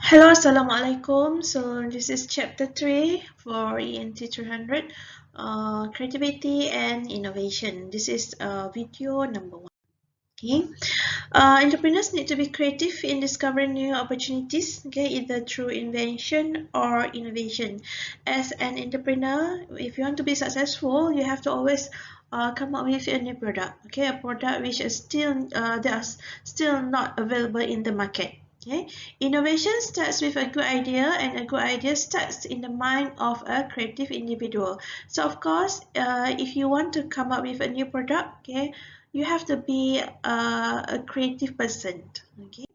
Hello, Assalamualaikum. So this is chapter 3 for ENT300, creativity and innovation. This is video number 1. Okay. Entrepreneurs need to be creative in discovering new opportunities, okay, either through invention or innovation. As an entrepreneur, if you want to be successful, you have to always come up with a new product, okay, a product which is still that is still not available in the market. Okay. Innovation starts with a good idea, and a good idea starts in the mind of a creative individual. So of course, if you want to come up with a new product, okay, you have to be a creative person. Okay.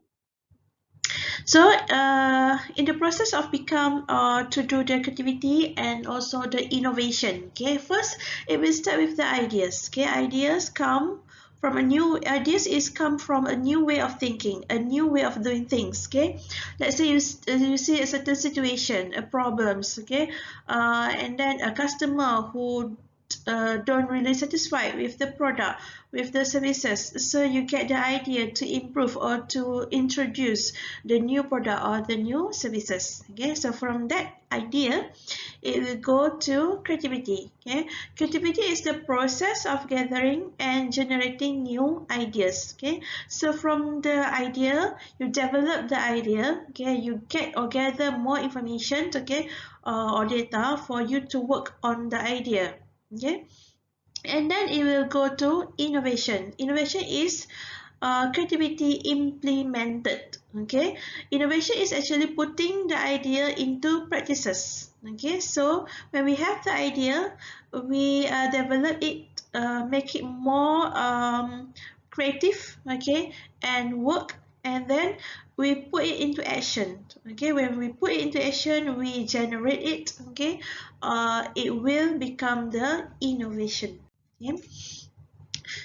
So in the process of become to do the creativity and also the innovation, okay, first it will start with the ideas. Okay, ideas is come from a new way of thinking, a new way of doing things. Okay, let's say you see a certain situation, a problems, okay, and then a customer who don't really satisfied with the product, with the services, so you get the idea to improve or to introduce the new product or the new services. Okay, so from that idea it will go to creativity. Okay, creativity is the process of gathering and generating new ideas. Okay, so from the idea you develop the idea, okay, you get or gather more information, okay, or data for you to work on the idea. Okay, and then it will go to innovation. Innovation is creativity implemented. Okay, innovation is actually putting the idea into practices. Okay, so when we have the idea, we develop it, make it more creative, okay, and work, and then we put it into action. Okay, when we put it into action, we generate it. Okay, it will become the innovation. Okay.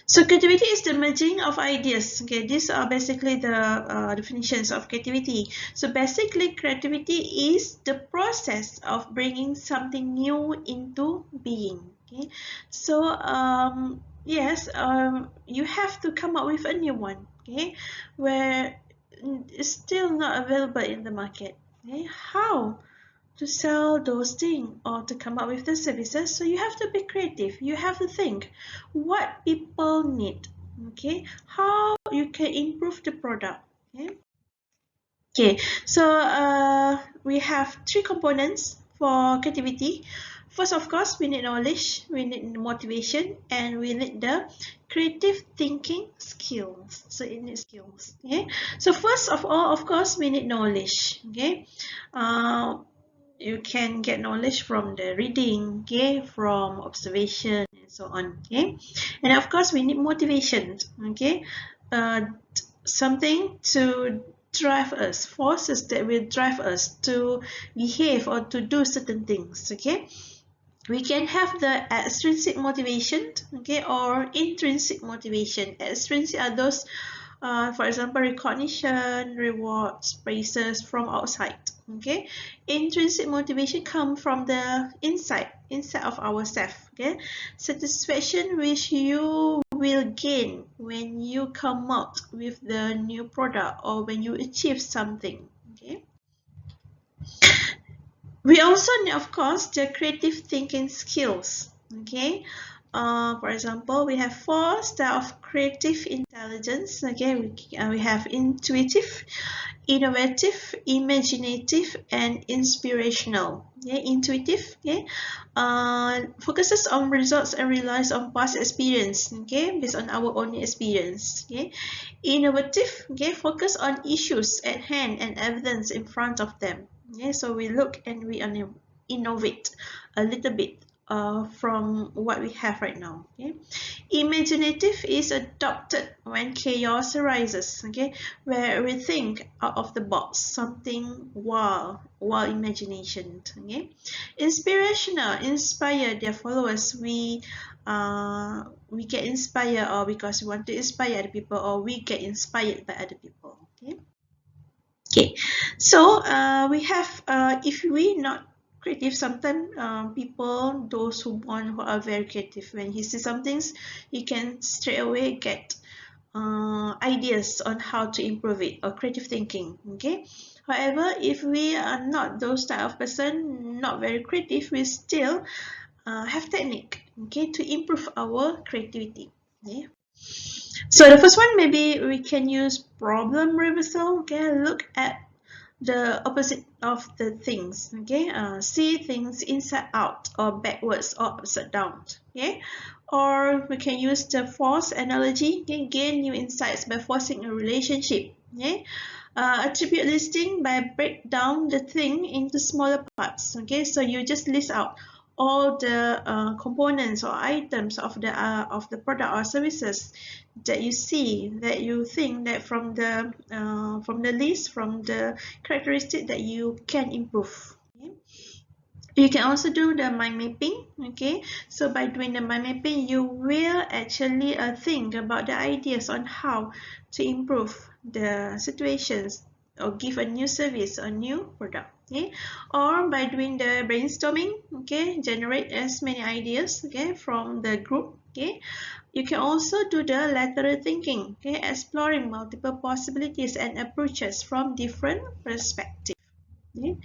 So creativity is the merging of ideas. Okay, these are basically the definitions of creativity. So basically, creativity is the process of bringing something new into being. Okay, so yes, you have to come up with a new one. Okay, where it's still not available in the market. Okay, how to sell those things or to come up with the services? So you have to be creative. You have to think what people need. Okay, how you can improve the product. Okay, okay. So we have three components for creativity. First, of course, we need knowledge, we need motivation, and we need the creative thinking skills. So it needs skills. Okay, so first of all, of course, we need knowledge. Okay, you can get knowledge from the reading, okay, from observation and so on. Okay, and of course we need motivation. Okay, something to drive us, forces that will drive us to behave or to do certain things. Okay, we can have the extrinsic motivation, okay, or intrinsic motivation. Extrinsic are those, for example, recognition, rewards, praises from outside. Okay, intrinsic motivation come from the inside of ourselves. Okay, satisfaction which you will gain when you come out with the new product or when you achieve something. Okay, we also need, of course, the creative thinking skills. Okay, for example, we have four styles of creative intelligence. Okay, we have intuitive, innovative, imaginative, and inspirational. Okay, intuitive, okay, focuses on results and relies on past experience. Okay, based on our own experience. Okay, innovative, okay, focus on issues at hand and evidence in front of them. Okay, so we look and we innovate a little bit from what we have right now. Okay, imaginative is adopted when chaos arises. Okay, where we think out of the box, something wow imagination. Okay, inspirational, inspire their followers. We get inspired, or because we want to inspire other people, or we get inspired by other people. Okay. Okay, so we have, if we not creative, sometimes people, those who are very creative, when he sees some things, he can straight away get ideas on how to improve it, or creative thinking. Okay. However, if we are not those type of person, not very creative, we still have technique, okay, to improve our creativity. Okay. So the first one, maybe we can use problem reversal. Okay, look at the opposite of the things. Okay, see things inside out, or backwards, or upside down. Okay, or we can use the force analogy. Okay, gain new insights by forcing a relationship. Okay, attribute listing, by break down the thing into smaller parts. Okay, so you just list out all the components or items of the product or services that you see, that you think that from the list, from the characteristic that you can improve. Okay. You can also do the mind mapping. Okay, so by doing the mind mapping, you will actually think about the ideas on how to improve the situations, or give a new service or new product. Okay, or by doing the brainstorming, okay, generate as many ideas, okay, from the group. Okay, you can also do the lateral thinking, okay, exploring multiple possibilities and approaches from different perspectives. Okay.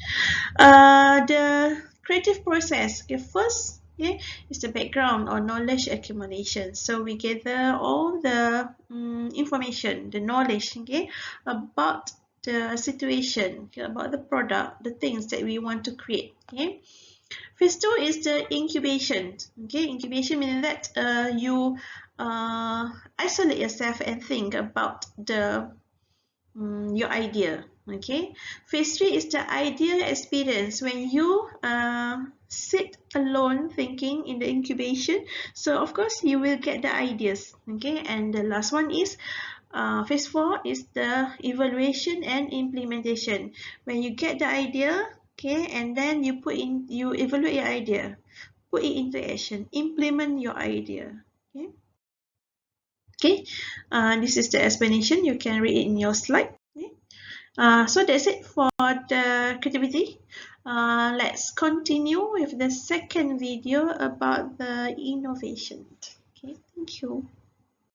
The creative process, okay, first, okay, is the background or knowledge accumulation. So we gather all the information, the knowledge, okay, about the situation, okay, about the product, the things that we want to create. Okay. Phase two is the incubation. Okay, incubation meaning that you isolate yourself and think about your idea. Okay, phase three is the idea experience, when you sit alone thinking in the incubation. So of course you will get the ideas. Okay, and the last one is phase four is the evaluation and implementation, when you get the idea, okay, and then you evaluate your idea, put it into action, implement your idea. Okay. Okay, this is the explanation. You can read it in your slide. Okay. So that's it for the creativity. Let's continue with the second video about the innovation. Okay, thank you.